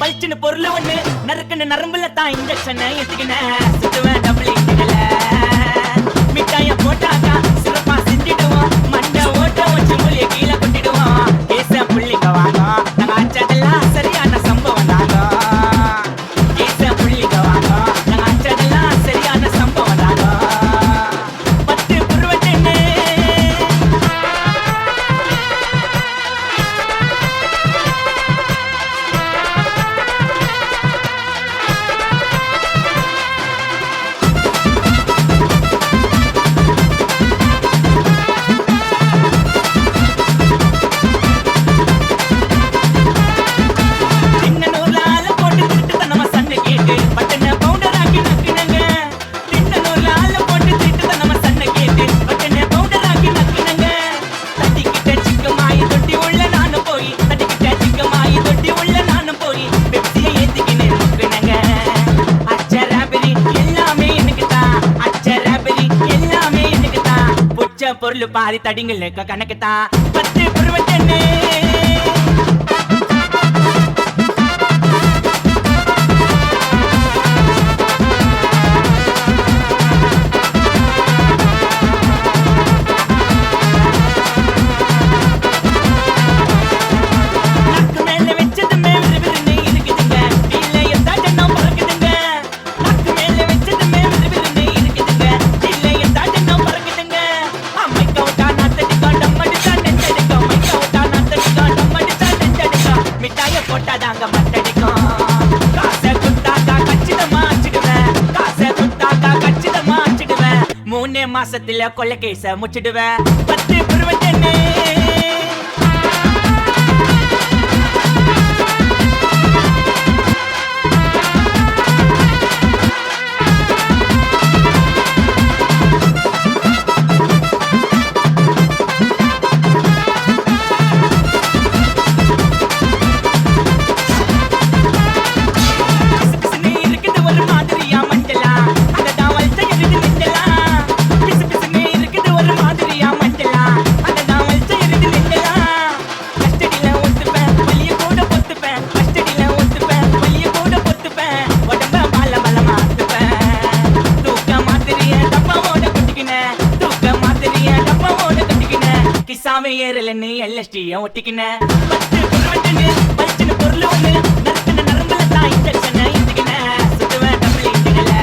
பல்ச்சுன்னு பொருள் ஒண்ணு நறுக்குன்னு நரம்புல தான் இன்ஜெக்ஷன் ஏத்திக்கினேன் சுத்துவேன் டபுள் இன்ஜின்ல மிட்டாய போட்டாக்கா சிறப்பா செஞ்சிடுவோம் மண்டை ஓட்ட வச்சு மூலிய கீழே கொட்டிடுவோம் கேச புள்ளிங்க வாங்க நாங்க அச்சதெல்லாம் சரியான சம்பவம் தாங்க கேச புள்ளிங்க வாங்க நாங்க அச்சதெல்லாம் சரியான சம்பவம் தாங்க 10 புருவத்தென்னு பொருள் பாதி தடிங்களுக்கு கணக்கு தான் 10 புருவத்தென்னு போட்டாதாங்க மட்டடிக்கும் காசை குத்தாக்கா கச்சிதமா அச்சிடுவேன் காசை குத்தாக்கா கச்சிதமா அச்சிடுவேன் 3 மாசத்துல கொலை கேச முச்சிடுவேன் 10 புருவத்தென்னு கிசாமே ஏறலன்னு எல்எஸ்டிய ஒட்டிக்கின 10 புருவத்தென்னு பல்ச்சுன்னு பொருள் ஒண்ணு நறுக்குன்னு நரம்புல தான் இன்ஜெக்ஷன் ஏத்திக்கினேன் சுத்துவேன் டபுள் இன்ஜின்ல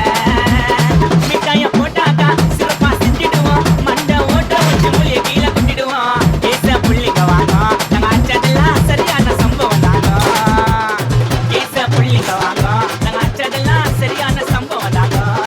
மிட்டாய போட்டாக்கா சிறப்பா செஞ்சிடுவோம் மண்டை ஓட்ட வச்சு மூலிய கீழே கொட்டிடுவோம் கேச புள்ளிங்க வாங்க நாங்க அச்சதெல்லாம் சரியான சம்பவம் தாங்க கேச புள்ளிங்க வாங்க